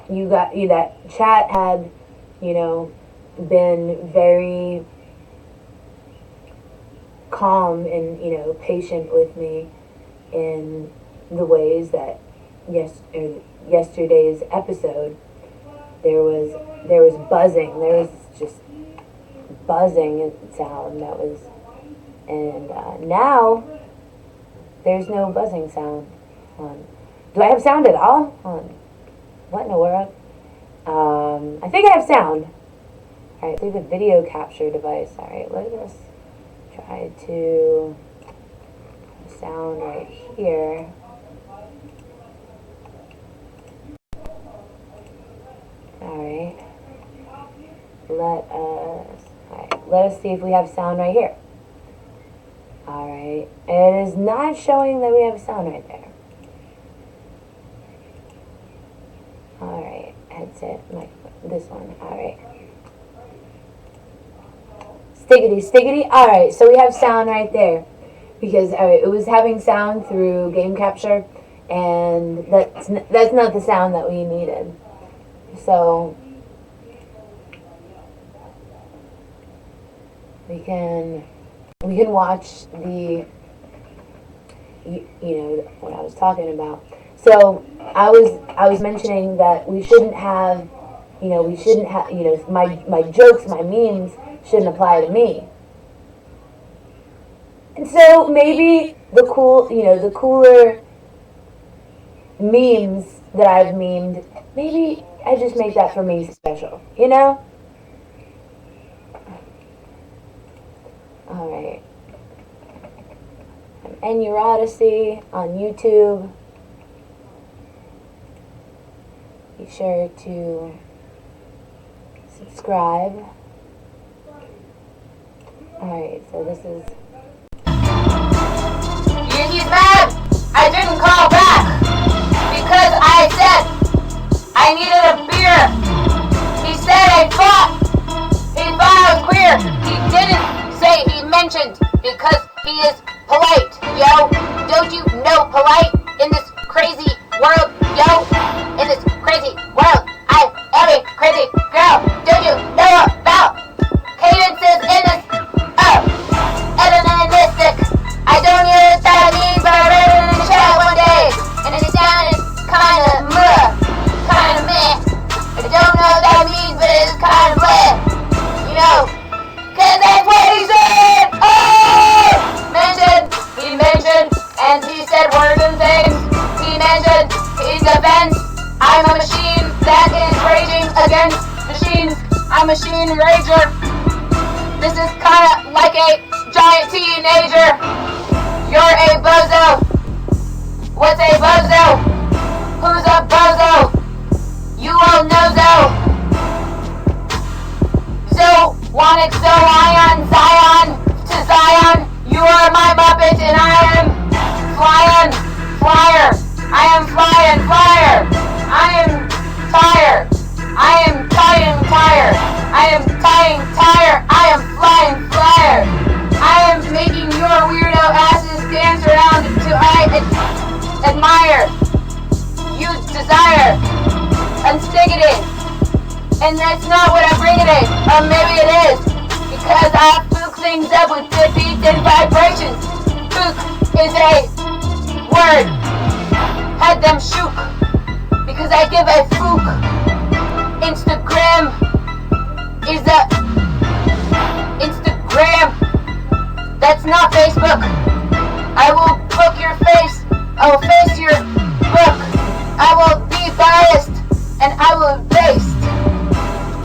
that chat had, been very calm and, patient with me in the ways that yesterday's episode, there was buzzing. There was just buzzing and sound that was, and now there's no buzzing sound. Do I have sound at all? What in the world? I think I have sound. Alright, through the video capture device. Alright, let us try to sound right here. Alright. Let us see if we have sound right here. Alright. It is not showing that we have sound right there. Alright. Headset. This one. Alright. Stiggity. Alright, so we have sound right there. Because it was having sound through game capture, and that's not the sound that we needed. So we can watch the what I was talking about. So I was mentioning that we shouldn't have my jokes, my memes shouldn't apply to me. And so maybe the cooler memes that I've memed, maybe I just make that for me special, Alright. I'm ennyarodasi on YouTube. Be sure to subscribe. Alright, so this is... He's mad! I didn't call back! Because I said I needed a beer! He said I thought I was queer! He didn't say, he mentioned, because he is polite, yo! Don't you know polite in this crazy world, yo? In this crazy world, I am a crazy girl! Don't you know about cadences in this, ennyarodasi? I don't know what that means, but I read it in the chat one day, and it sounded kinda meh. I don't know what that means, but it's kinda bleh. Cause that's what he said! Oh! He mentioned, and he said words and things. He mentioned his defense. I'm a machine that is raging against machines. I'm a machine rager. This is kinda like a giant teenager. You're a bozo. What's a bozo? Who's a bozo? You all know though. Wanted so ion, Zion to Zion. You are my Muppet and I am flying, flyer. I am flying, flyer. I am tire. I am tying tire. I am tying tire. I am flying, flyer. I am making your weirdo asses dance around to I admire. You desire. Unstiggity. And that's not what I'm bringing in. Or maybe it is. Because I spook things up with good beats and vibrations. Spook is a word. Had them shook. Because I give a spook. Instagram is a... Instagram. That's not Facebook. I will book your face. I will face your book. I will be biased. And I will base.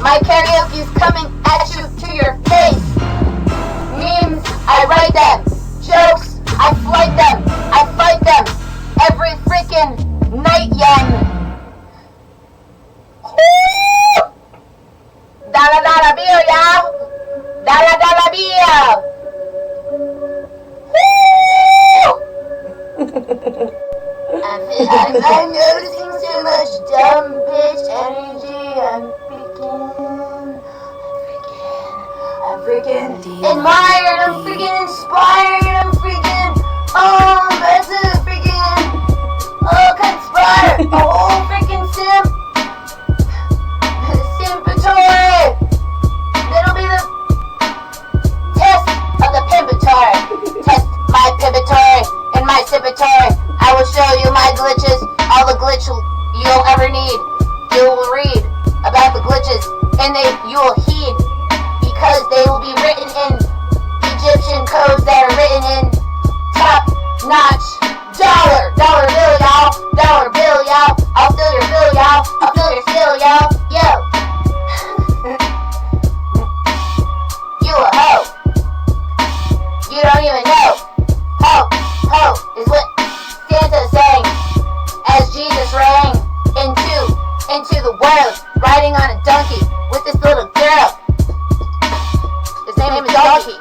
My karaoke is coming at you to your face. Memes, I write them. Jokes, I flight them. I fight them. Every freaking night, yen. Dollar bill, y'all. Dollar bill. I'm noticing so much dumb bitch energy. I'm freaking admired, I'm freaking inspired, I'm freaking, that's a freaking, conspire, a whole freaking simp, name is Donkey.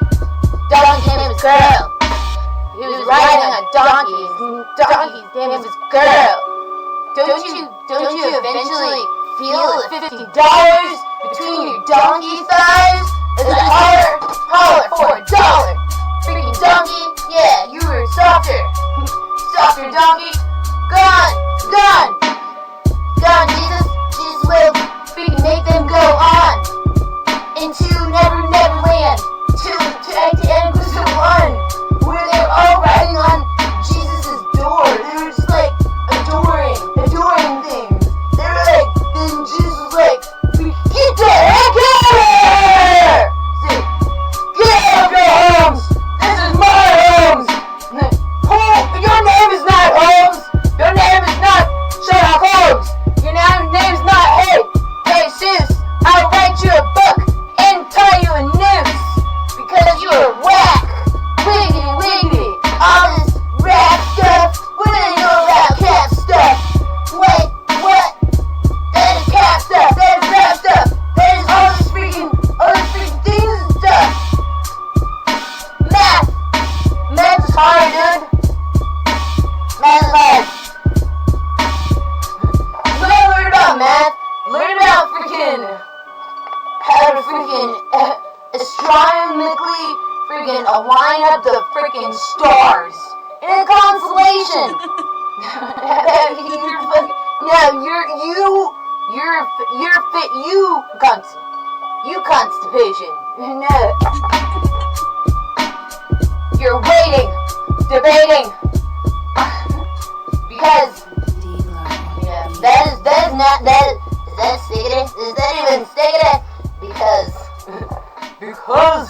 Donkey's name is Girl. He was riding a donkey. Donkey's name is Girl. Don't you eventually feel the $50 between your donkey thighs? As I holler for $1. Freaking donkey, yeah, you were softer. Softer donkey. Gone, Jesus will freaking make them go on into Never Land, to Episode 1, where they're all riding on Jesus' door. They were just like adoring things. They were like, then Jesus was like, get the heck out of here! Say, get out of your homes! This is my homes! Your name is not Holmes! Your name is not Sherlock Holmes! Your name's not Hey Seuss! I'll write you a book and tie you a noose because you're whack! Wiggity! All this rap stuff! What do they know about cap stuff? What? That is cap stuff! That is rap stuff! That is all this freaking things and stuff! Math is hard, dude! Math is hard! You gotta learn about math! Learn about how to astronomically align up the stars in a constellation. You constipation. No. You're waiting, debating, because is that stickity? Is that even stickity? Because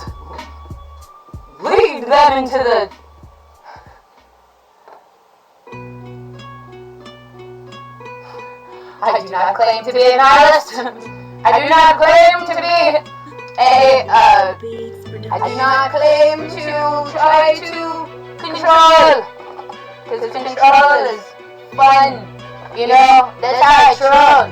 lead them into the I do not claim to be an artist. I do not claim to be I do not claim to try to control. Because control is fun. You know, that's how I troll.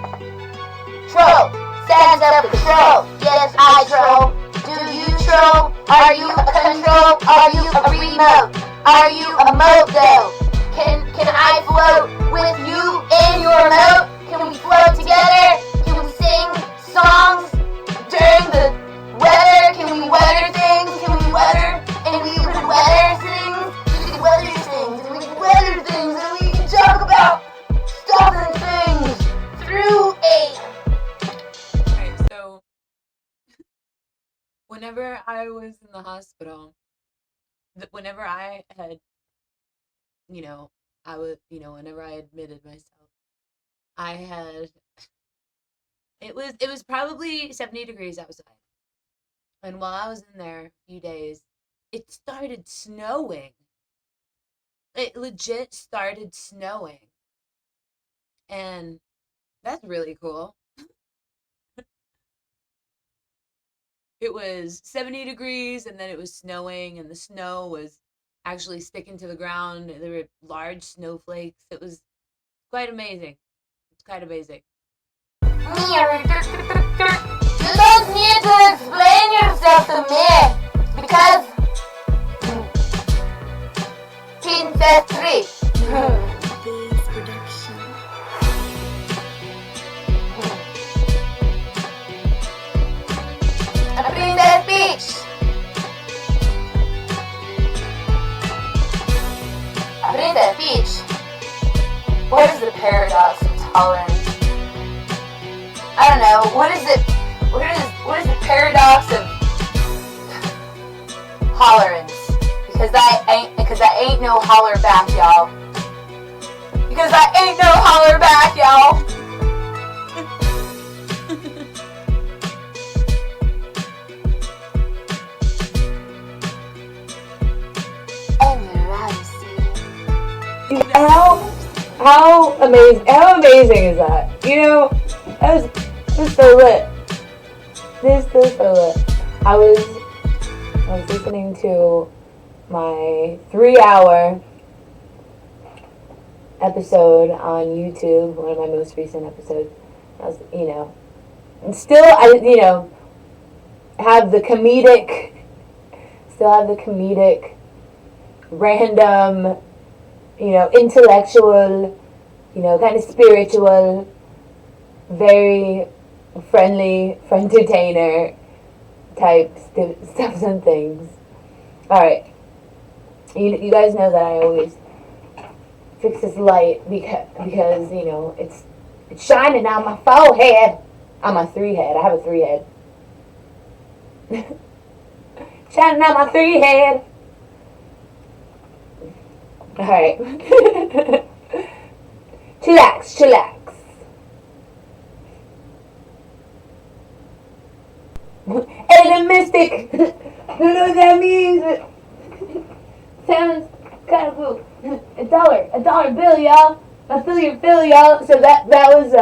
Troll stands up for troll. Yes, I troll. Do you troll? Are you a control? Are you a remote? Are you a moto? Can I float with you in your moat? Can we float together? Can we sing songs during the weather? Can we weather things? Can we weather? And we could weather things? We could weather things. And we could weather things. And we can talk about stuff and things through a... Okay, so whenever I was in the hospital, whenever I had, whenever I admitted myself, I had, it was probably 70 degrees outside. And while I was in there a few days, it started snowing. It legit started snowing. And that's really cool. It was 70 degrees and then it was snowing and the snow was actually sticking to the ground. There were large snowflakes. It was quite amazing. It's quite amazing. You don't need to explain yourself to me because Princess 3. A Princess Peach. A Princess Peach. What is the paradox of tolerance? I don't know. What is it? What is the paradox of tolerance? Because I ain't no holler back, y'all. Because I ain't no holler back, y'all. How amazing is that? That was so lit. This is so lit. I was listening to my 3-hour episode on YouTube, one of my most recent episodes. I was, and still I have the comedic still have the comedic, random, intellectual, kind of spiritual, very friendly, entertainer type stuff and things. Alright. You guys know that I always fix this light because it's shining on my forehead. On my 3 head. I have a 3 head. Shining on my 3 head. Alright. Chillax. Hey, the mystic. You know what that means? Sounds kind of cool. A dollar bill, y'all. I feel your Phil, y'all. So that was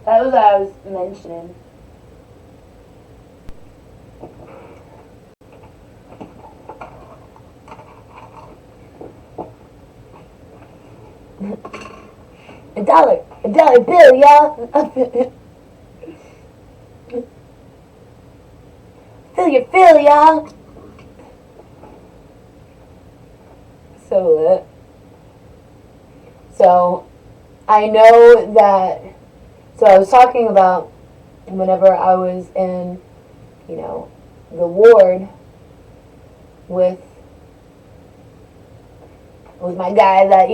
what I was mentioning. A dollar bill, y'all. Feel your Phil, y'all. So lit. So I know that. So I was talking about whenever I was in, the ward with my guy that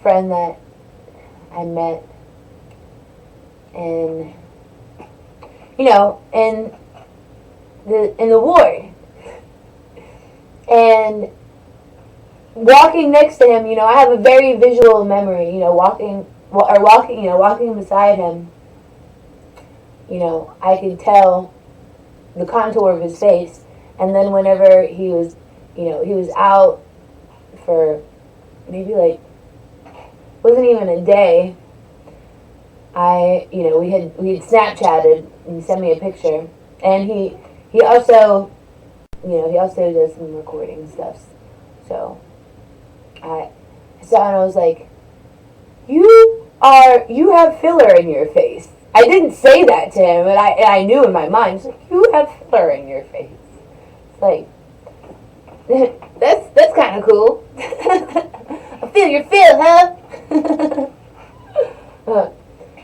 friend that I met in in the ward, and walking next to him, I have a very visual memory, walking beside him, I could tell the contour of his face, and then whenever he was out for maybe wasn't even a day, we had Snapchatted, and he sent me a picture, and he also does some recording stuff, so I saw and I was like, you have filler in your face. I didn't say that to him, but I knew in my mind, it's like, you have filler in your face. It's like, that's kind of cool. I feel your feel, huh?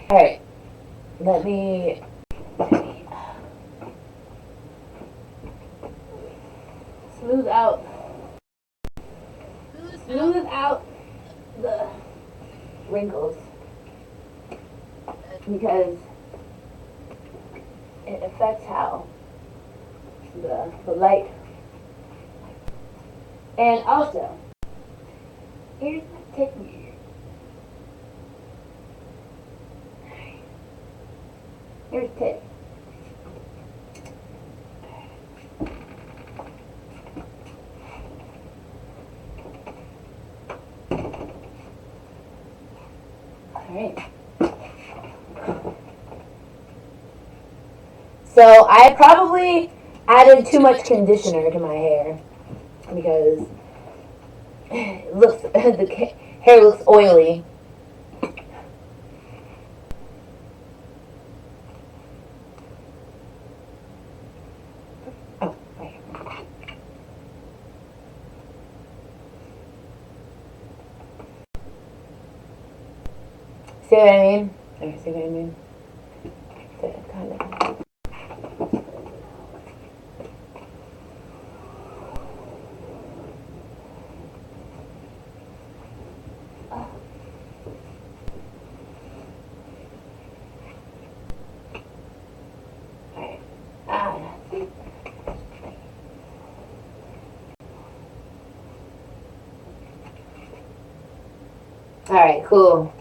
Alright, let me smooth out the wrinkles, because it affects how the light. And also, here's my technique. Here's tip. Alright. So I probably added too much conditioner to my hair because it looks the hair looks oily. Oh, right. See what I mean? See what I mean? Kind of. Alright, cool.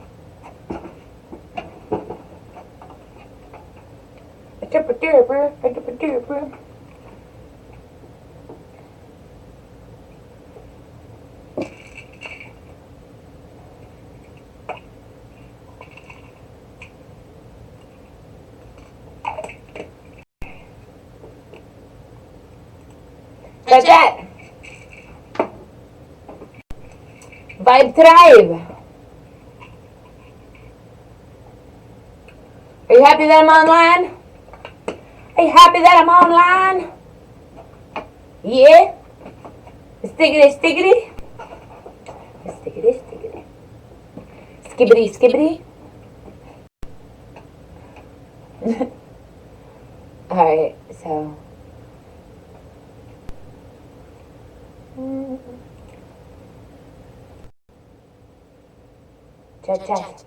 That's that. Vibe Tribe. Are you happy that I'm online? Are you happy that I'm online? Yeah? Stickity, stickity? Stickity, stickity. Skibbity, skibbity? Alright, so. Chat, chat.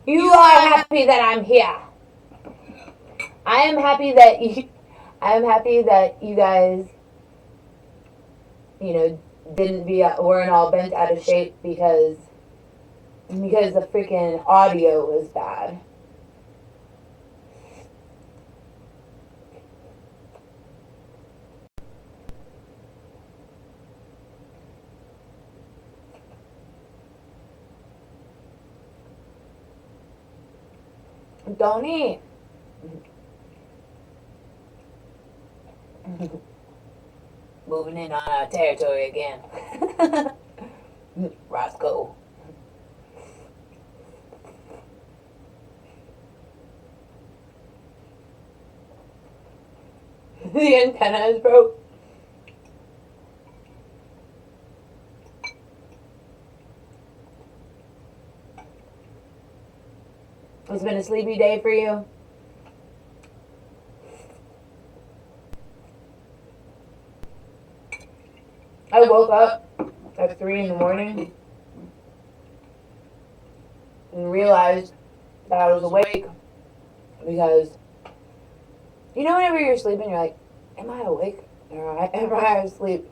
You are happy that I'm here. I am happy that you. I am happy that you guys, weren't all bent out of shape because the freaking audio was bad. Don't eat. Moving in on our territory again. Roscoe. The antenna is broke. It's been a sleepy day for you. I woke up at 3 in the morning and realized that I was awake because whenever you're sleeping, you're like, am I awake or am I asleep?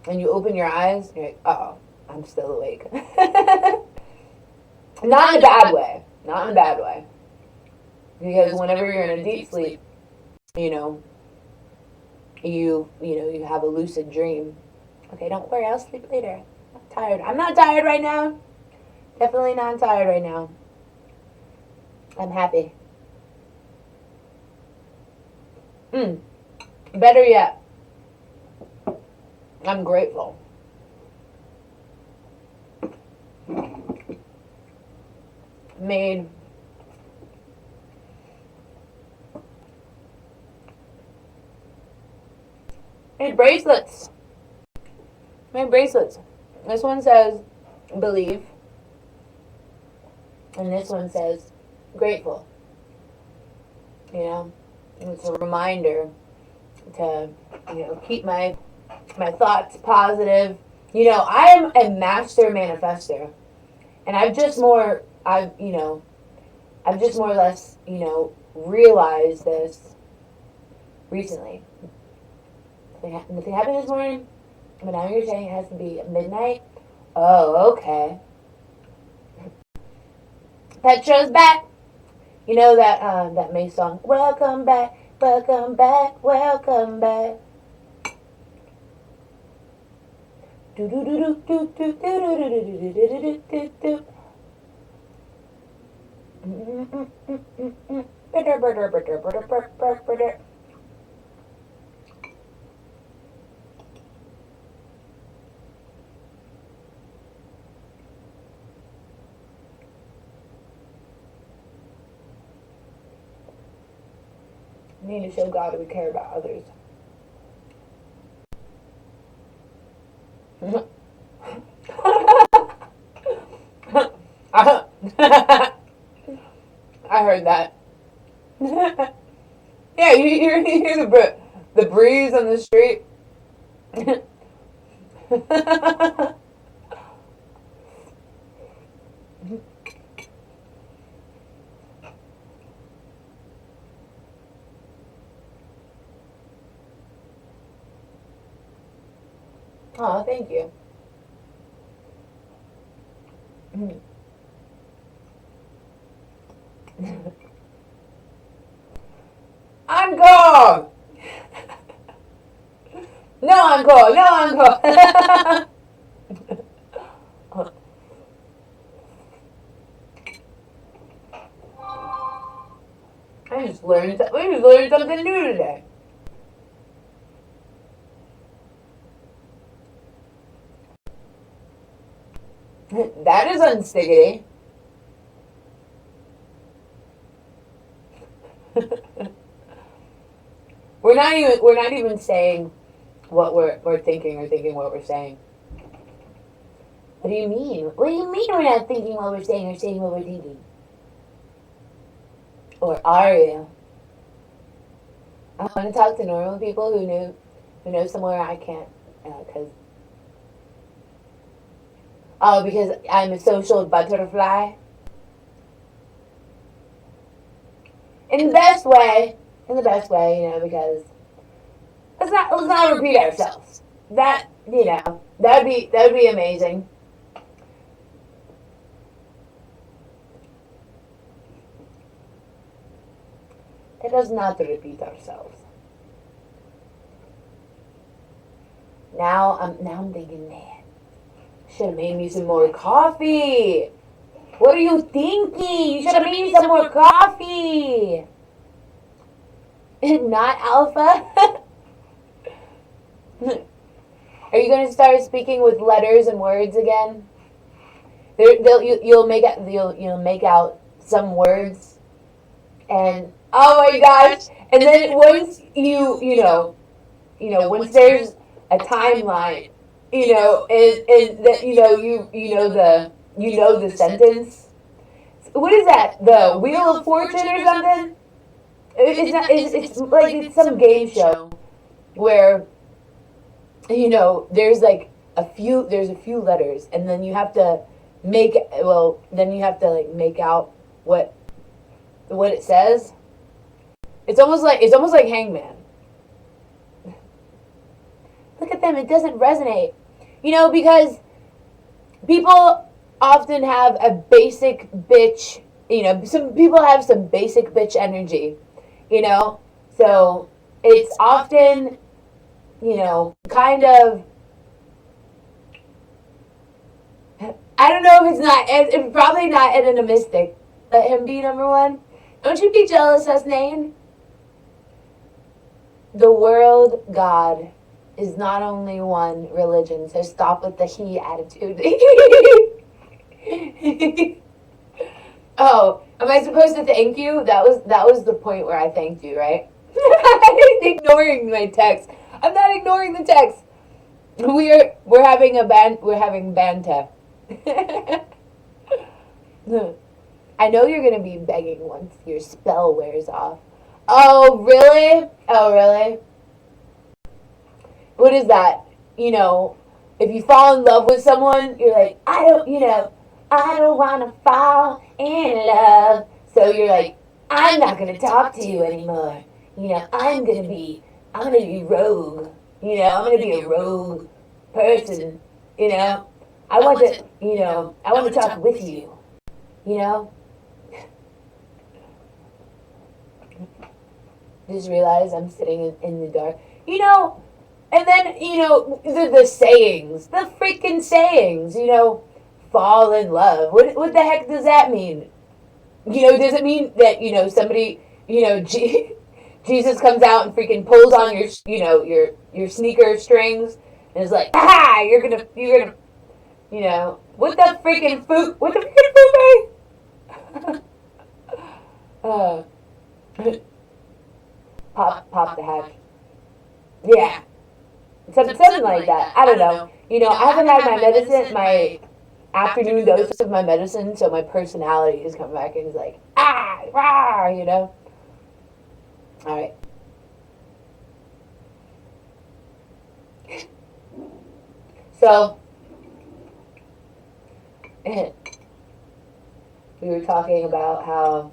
And you open your eyes and you're like, oh, I'm still awake. Not in a bad way. Not in a bad way. Because whenever you're in a deep sleep, you have a lucid dream. Okay, don't worry, I'll sleep later. I'm tired. I'm not tired right now. Definitely not tired right now. I'm happy. Better yet, I'm grateful. Made bracelets. Made bracelets. This one says believe, and this one says grateful. It's a reminder to keep my thoughts positive. I am a master manifester, and I've just more or less realized this recently. Nothing happened this morning, but now you're saying it has to be midnight. Oh, okay. Petra's back. You know that May song, welcome back, welcome back, welcome back. Do do do do do do do do do do do. We need to show God that we care about others. I heard that. Yeah, you hear the breeze on the street. Oh, thank you. Encore! No encore! No encore! We just learned something new today. That is unstickity. We're not even saying what we're thinking or thinking what we're saying. What do you mean? What do you mean we're not thinking what we're saying or saying what we're thinking? Or are you? I want to talk to normal people who know somewhere I can't, because I'm a social butterfly. In the best way, because let's not repeat ourselves. That would be amazing. Let us not repeat ourselves. Now I'm thinking, man, should have made me some more coffee. What are you thinking? You should have made me some more coffee. Not alpha. Are you going to start speaking with letters and words again? You'll make out some words, and oh my gosh! And then once once there's a timeline, and that you know the sentence. What is that? The Wheel of Fortune or something? It's like it's some game show where there's a few letters, and then you have to make make out what it says. It's almost like Hangman. Look at them, it doesn't resonate. Because people often have a basic bitch, some people have some basic bitch energy, so it's often, kind of, I don't know if it's probably not animistic. Let him be number one. Don't you be jealous, Husnain? The world God is not only one religion, so stop with the he attitude. Oh, am I supposed to thank you? That was the point where I thanked you, right? I'm ignoring my text. I'm not ignoring the text. We're having banter. I know you're gonna be begging once your spell wears off. Oh really? Oh really? What is that? If you fall in love with someone, you're like, I don't want to fall in love. So you're like, I'm not going to talk to you anymore. I'm going to be rogue. I'm going to be a rogue person. I want to talk with you. Just realize I'm sitting in the dark. And then, the sayings, the freaking sayings, fall in love. What the heck does that mean? Does it mean that, somebody, Jesus comes out and freaking pulls on your sneaker strings and is like, ah, you're gonna, what the freaking pop the hatch. Yeah. Something like that. I don't know. I haven't had my medicine, my afternoon dose of my medicine, so my personality is coming back and is like, ah, rah, Alright. So, we were talking about how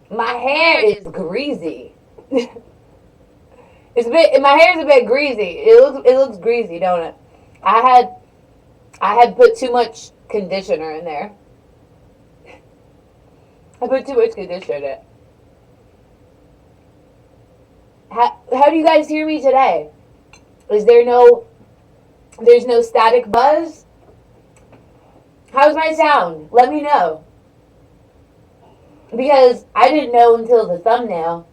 my hair is greasy. My hair's a bit greasy. It looks greasy, don't it? I had put too much conditioner in there. I put too much conditioner in it. How do you guys hear me today? There's no static buzz? How's my sound? Let me know. Because I didn't know until the thumbnail.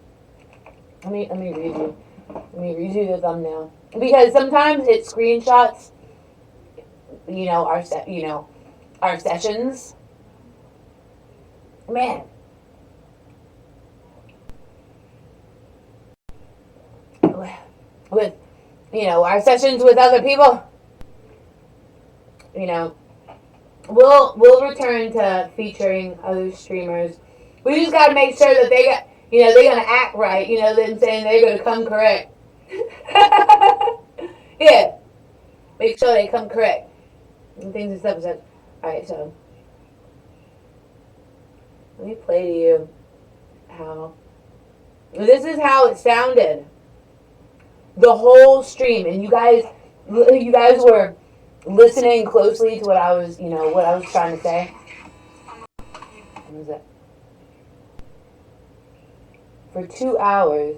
Let me read you. Let me read you the thumbnail. Because sometimes it screenshots, our sessions. Man. our sessions with other people, we'll return to featuring other streamers. We just gotta make sure that they're gonna act right. Them saying they're gonna come correct. Yeah, make sure they come correct and things and stuff and such. All right, so let me play to you how. This is how it sounded. The whole stream, and you guys were listening closely to what I was trying to say. What was that? For 2 hours.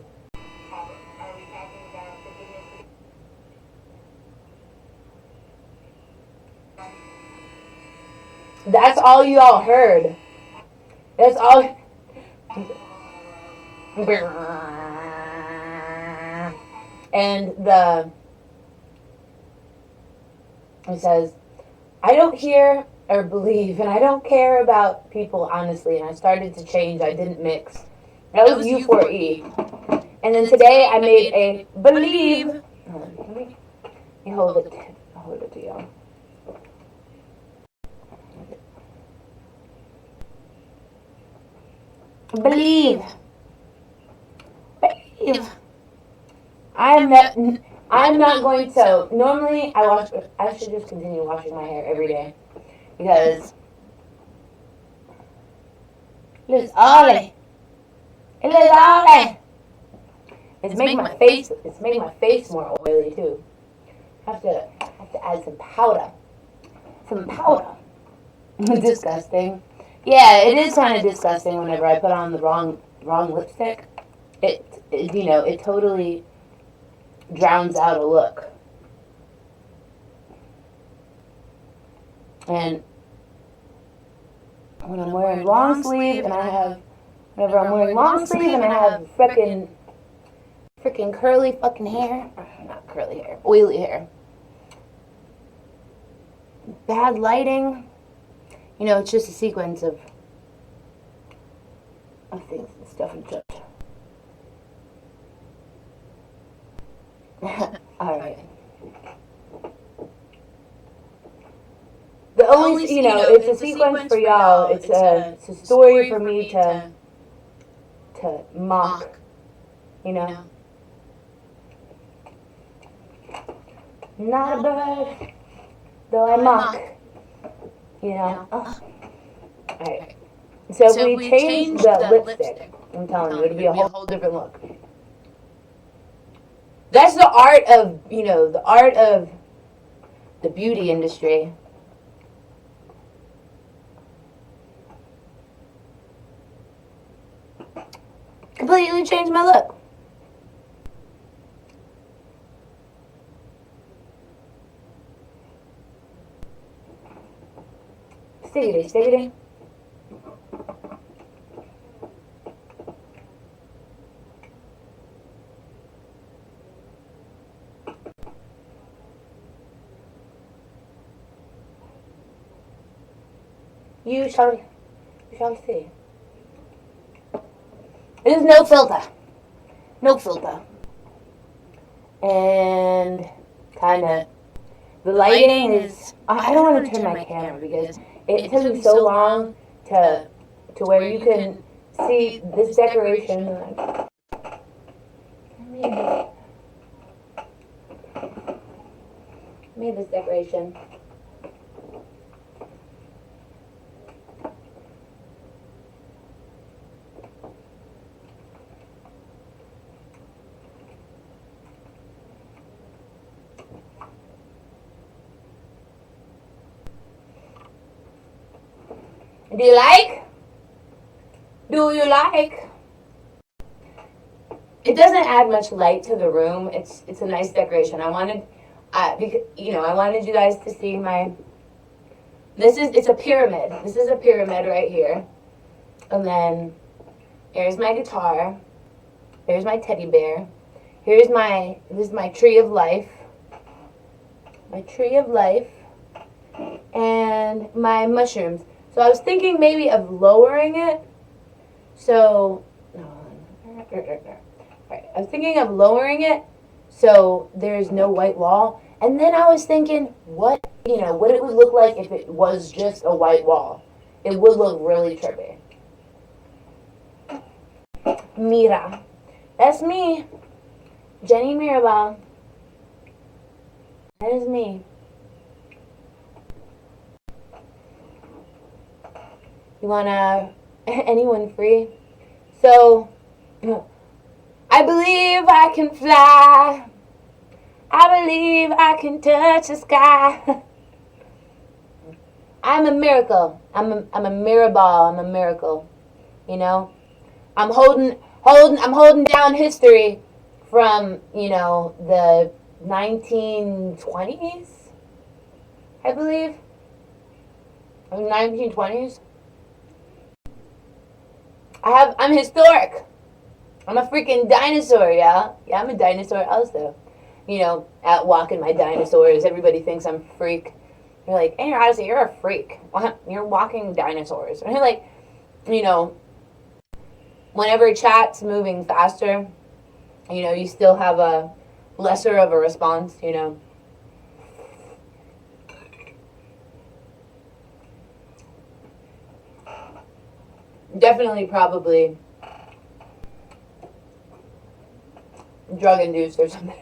That's all you all heard. That's all. And it says, I don't hear or believe, and I don't care about people, honestly. And I started to change. I didn't mix. That was U4E. And then today I made a believe. Let me hold it to y'all. Believe. I'm not going to. Normally, I should just continue washing my hair every day because it's oily. It's making my face more oily too. Have to add some powder. Disgusting. Yeah, it is kind of disgusting whenever I put on the wrong lipstick. It totally drowns out a look. And when I'm wearing long sleeve and I have frickin' curly fucking hair, not curly hair, oily hair, bad lighting, it's just a sequence of things and stuff and such. Alright. The only, it's a sequence for y'all. It's a story for me to mock, Not a bird, though I mock, Alright. So if we change the lipstick, I'm telling you, it'll be a whole different look. That's the art of the beauty industry. Completely changed my look. Stickity. You shall see. There's no filter. And the lighting is, I don't want to turn my camera because it took me so long to where you can see this decoration. I made this decoration. Do you like? It doesn't add much light to the room. It's a nice decoration. I wanted you guys to see it's a pyramid. This is a pyramid right here. And then here's my guitar. Here's my teddy bear. This is my tree of life. And my mushrooms. So I was thinking maybe of lowering it. So there's no white wall. And then I was thinking, what it would look like if it was just a white wall. It would look really trippy. Mira. That's me. Jenny Mirabal. That is me. You wanna anyone free? So I believe I can fly. I believe I can touch the sky. I'm a miracle. I'm a miraball. I'm a miracle. You know? I'm holding down history from, the 1920s, I believe. 1920s. I'm historic. I'm a freaking dinosaur, yeah? Yeah, I'm a dinosaur also. Out walking my dinosaurs, everybody thinks I'm a freak. You're like, ennyarodasi, you're a freak. You're walking dinosaurs. And you're like, whenever chat's moving faster, you still have a lesser of a response, Definitely, probably drug induced or something.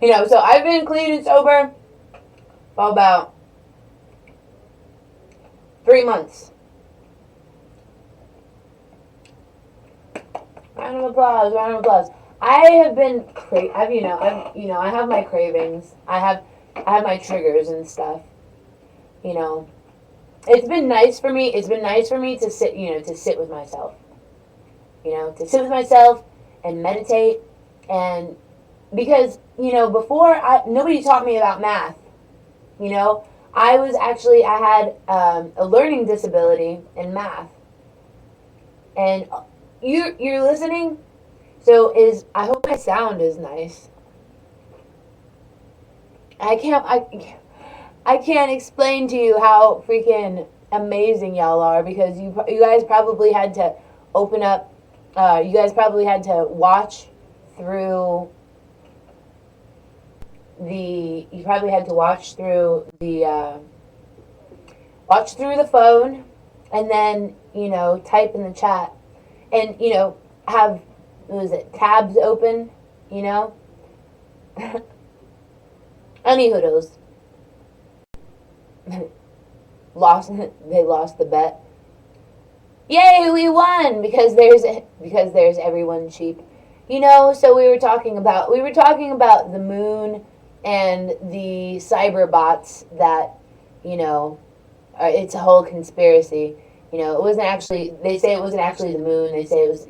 So I've been clean and sober for about 3 months. Round of applause, round of applause. I have been I have my cravings. I have my triggers and stuff. It's been nice for me. It's been nice for me to sit, to sit with myself. To sit with myself and meditate. And because, before nobody taught me about math. I had a learning disability in math. And you're listening? So I hope my sound is nice. I can't explain to you how freaking amazing y'all are, because you guys probably had to open up. You guys probably had to watch through the. You probably had to watch through the. Watch through the phone, and then type in the chat, and have tabs open. Any hoodles. They lost the bet. Yay, we won because there's everyone cheap. So we were talking about the moon and the cyber bots that, it's a whole conspiracy. It wasn't actually, they say it wasn't actually the moon. They say it was,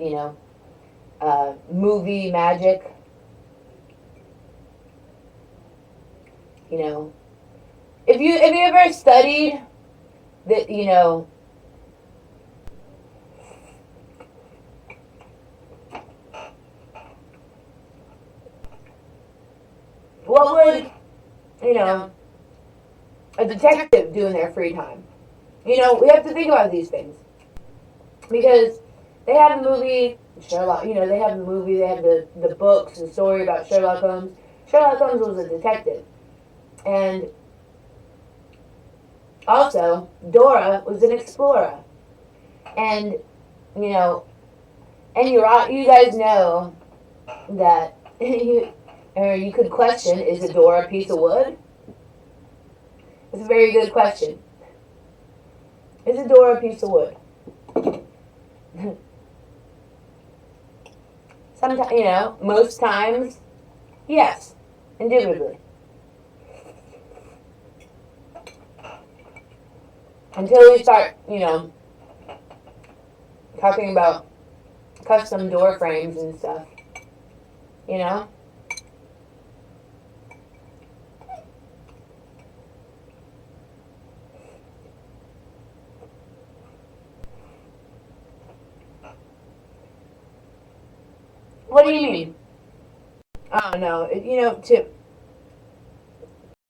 movie magic. If you ever studied that, what would, a detective do in their free time? We have to think about these things. Because they have the movie, Sherlock, they have the movie, they have the books, the story about Sherlock Holmes. Sherlock Holmes was a detective. And also, Dora was an explorer. And, and you guys know that you could question, is a door a piece of wood? It's a very good question. Is a door a piece of wood? Sometimes, most times, yes, indubitably. Until we start, talking about custom door frames and stuff, What do you mean? Oh no,